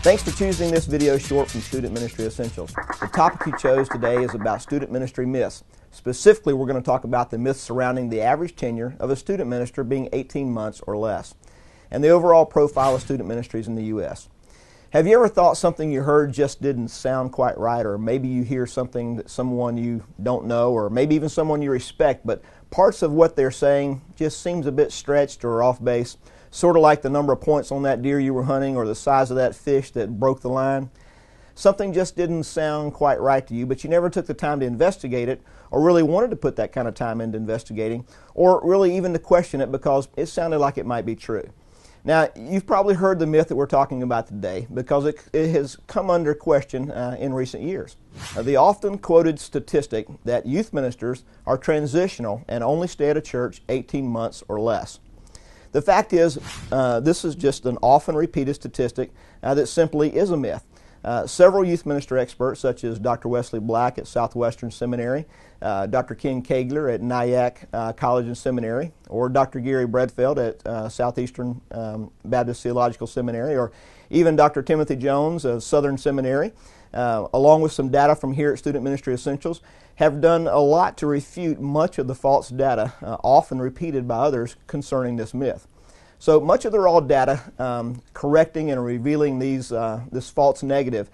Thanks for choosing this video short from Student Ministry Essentials. The topic you chose today is about student ministry myths. Specifically, we're going to talk about the myths surrounding the average tenure of a student minister being 18 months or less, and the overall profile of student ministries in the U.S. Have you ever thought something you heard just didn't sound quite right, or maybe you hear something that someone you don't know, or maybe even someone you respect, but parts of what they're saying just seems a bit stretched or off base? Sort of like the number of points on that deer you were hunting or the size of that fish that broke the line. Something just didn't sound quite right to you, but you never took the time to investigate it or really wanted to put that kind of time into investigating or really even to question it because it sounded like it might be true. Now, you've probably heard the myth that we're talking about today because it has come under question in recent years. The often quoted statistic that youth ministers are transitional and only stay at a church 18 months or less. The fact is, this is just an often repeated statistic that simply is a myth. Several youth minister experts, such as Dr. Wesley Black at Southwestern Seminary, Dr. Ken Kegler at Nyack College and Seminary, or Dr. Gary Bredfeld at Southeastern Baptist Theological Seminary, or even Dr. Timothy Jones of Southern Seminary, along with some data from here at Student Ministry Essentials, have done a lot to refute much of the false data, often repeated by others, concerning this myth. So much of the raw data correcting and revealing this false negative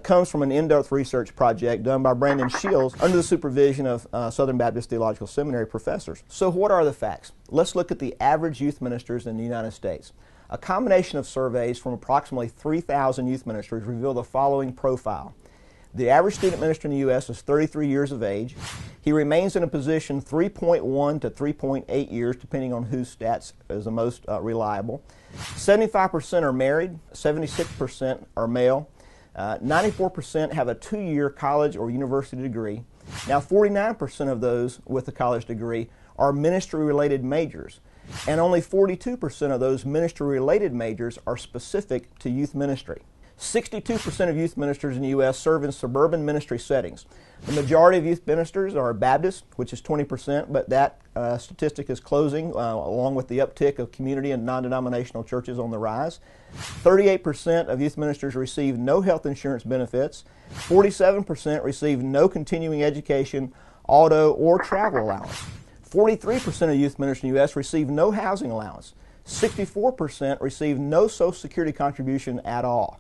comes from an in-depth research project done by Brandon Shields under the supervision of Southern Baptist Theological Seminary professors. So what are the facts? Let's look at the average youth ministers in the United States. A combination of surveys from approximately 3,000 youth ministers reveal the following profile. The average student minister in the U.S. is 33 years of age. He remains in a position 3.1 to 3.8 years, depending on whose stats is the most reliable. 75% are married, 76% are male, 94% have a 2-year college or university degree. Now, 49% of those with a college degree are ministry-related majors, and only 42% of those ministry-related majors are specific to youth ministry. 62% of youth ministers in the U.S. serve in suburban ministry settings. The majority of youth ministers are Baptist, which is 20%, but that statistic is closing along with the uptick of community and non-denominational churches on the rise. 38% of youth ministers receive no health insurance benefits. 47% receive no continuing education, auto, or travel allowance. 43% of youth ministers in the U.S. receive no housing allowance. 64% receive no Social Security contribution at all.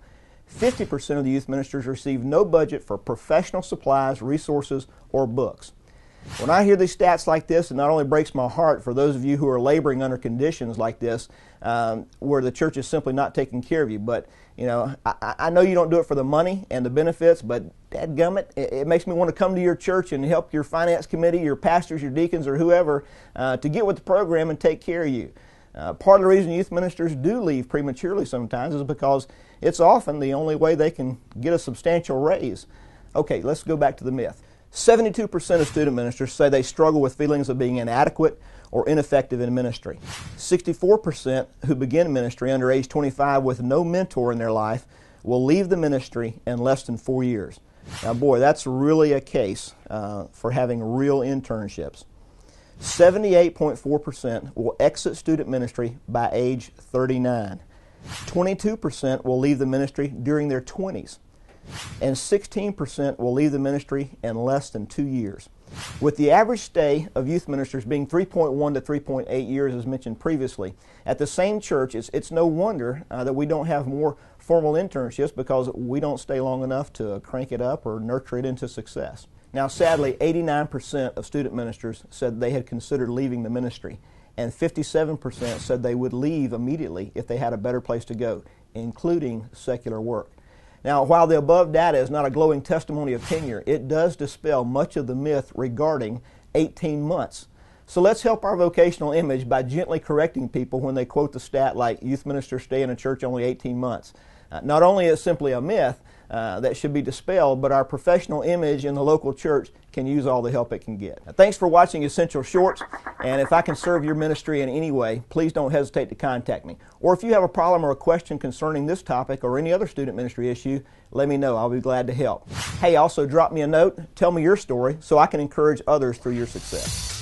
50% of the youth ministers receive no budget for professional supplies, resources, or books. When I hear these stats like this, it not only breaks my heart for those of you who are laboring under conditions like this, where the church is simply not taking care of you, but I know you don't do it for the money and the benefits, but dadgummit, it makes me want to come to your church and help your finance committee, your pastors, your deacons, or whoever to get with the program and take care of you. Part of the reason youth ministers do leave prematurely sometimes is because it's often the only way they can get a substantial raise. Okay, let's go back to the myth. 72% of student ministers say they struggle with feelings of being inadequate or ineffective in ministry. 64% who begin ministry under age 25 with no mentor in their life will leave the ministry in less than 4 years. Now, boy, that's really a case for having real internships. 78.4% will exit student ministry by age 39. 22% will leave the ministry during their 20s. And 16% will leave the ministry in less than 2 years. With the average stay of youth ministers being 3.1 to 3.8 years, as mentioned previously, at the same church, it's no wonder that we don't have more formal internships because we don't stay long enough to crank it up or nurture it into success. Now, sadly, 89% of student ministers said they had considered leaving the ministry, and 57% said they would leave immediately if they had a better place to go, including secular work. Now, while the above data is not a glowing testimony of tenure, it does dispel much of the myth regarding 18 months. So let's help our vocational image by gently correcting people when they quote the stat like youth ministers stay in a church only 18 months. Not only is it simply a myth that should be dispelled, but our professional image in the local church can use all the help it can get. Now, thanks for watching Essential Shorts, and if I can serve your ministry in any way, please don't hesitate to contact me. Or if you have a problem or a question concerning this topic or any other student ministry issue, let me know. I'll be glad to help. Hey, also drop me a note, tell me your story so I can encourage others through your success.